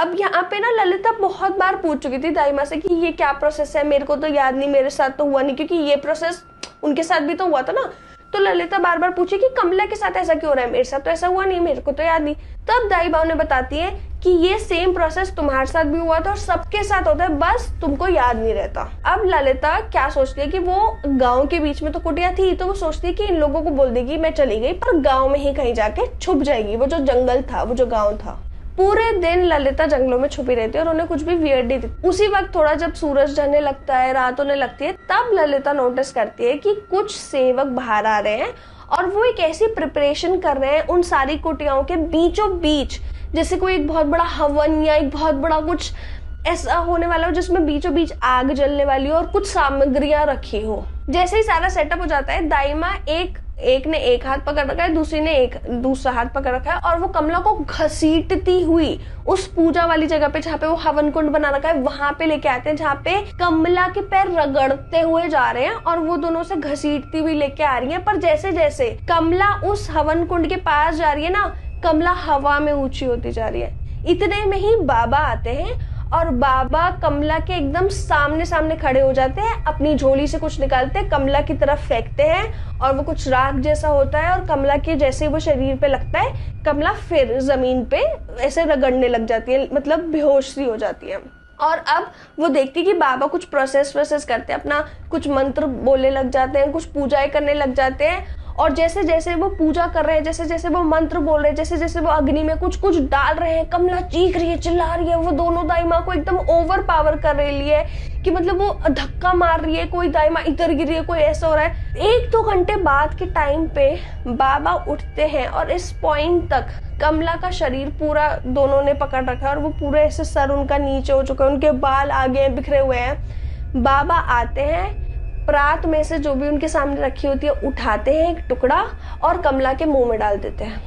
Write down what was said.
अब यहाँ पे ना ललिता बहुत बार पूछ चुकी थी दाई माँ से कि ये क्या प्रोसेस है, मेरे को तो याद नहीं, मेरे साथ तो हुआ नहीं, क्योंकि ये प्रोसेस उनके साथ भी तो हुआ था ना। तो ललिता बार बार पूछी कि कमला के साथ ऐसा क्यों हो रहा है, मेरे साथ तो ऐसा हुआ नहीं, मेरे को तो याद नहीं। तब दाई बाव ने बताती है कि ये सेम प्रोसेस तुम्हारे साथ भी हुआ था और सबके साथ होता है, बस तुमको याद नहीं रहता। अब ललिता क्या सोचती है कि वो गांव के बीच में तो कुटिया थी, तो वो सोचती है कि इन लोगों को बोल देगी मैं चली गई, पर गांव में ही कहीं जाके छुप जाएगी। वो जो जंगल था, वो जो गाँव था, पूरे दिन ललिता जंगलों में छुपी रहती है और उन्हें कुछ भी वियर्ड नहीं दिखता। उसी वक्त थोड़ा जब सूरज ढलने लगता है, रात होने लगती है, तब ललिता नोटिस करती है कि कुछ सेवक बाहर आ रहे हैं और वो एक ऐसी प्रिपरेशन कर रहे हैं उन सारी कुटियाओं के बीचों बीच, जैसे कोई एक बहुत बड़ा हवन या एक बहुत बड़ा कुछ ऐसा होने वाला हो जिसमें बीचों बीच आग जलने वाली हो और कुछ सामग्रियां रखी हो। जैसे ही सारा सेटअप हो जाता है, दाई माँ एक ने एक हाथ पकड़ रखा है, दूसरी ने एक दूसरा हाथ पकड़ रखा है और वो कमला को घसीटती हुई उस पूजा वाली जगह पे जहाँ पे वो हवन कुंड बना रखा है वहां पे लेके आते हैं, जहाँ पे कमला के पैर रगड़ते हुए जा रहे हैं और वो दोनों से घसीटती हुई लेके आ रही है। पर जैसे जैसे कमला उस हवन कुंड के पास जा रही है ना, कमला हवा में ऊंची होती जा रही है। इतने में ही बाबा आते हैं और बाबा कमला के एकदम सामने सामने खड़े हो जाते हैं, अपनी झोली से कुछ निकालते हैं, कमला की तरफ फेंकते हैं और वो कुछ राख जैसा होता है और कमला के जैसे वो शरीर पे लगता है, कमला फिर जमीन पे ऐसे रगड़ने लग जाती है, मतलब बेहोश सी हो जाती है। और अब वो देखती है कि बाबा कुछ प्रोसेस करते हैं, अपना कुछ मंत्र बोलने लग जाते हैं, कुछ पूजाएं करने लग जाते हैं और जैसे जैसे वो पूजा कर रहे हैं, जैसे जैसे वो मंत्र बोल रहे हैं, जैसे जैसे वो अग्नि में कुछ कुछ डाल रहे हैं, कमला चीख रही है, चिल्ला रही है, वो दोनों दाई माँ को एकदम ओवर पावर कर रही है कि मतलब वो धक्का मार रही है, कोई दाई माँ इधर गिर रही है, कोई ऐसा हो रहा है। 1-2 घंटे बाद के टाइम पे बाबा उठते हैं और इस पॉइंट तक कमला का शरीर पूरा दोनों ने पकड़ रखा है और वो पूरे ऐसे सर उनका नीचे हो चुका है, उनके बाल आगे बिखरे हुए हैं। बाबा आते हैं, परात में से जो भी उनके सामने रखी होती है उठाते हैं एक टुकड़ा और कमला के मुंह में डाल देते हैं।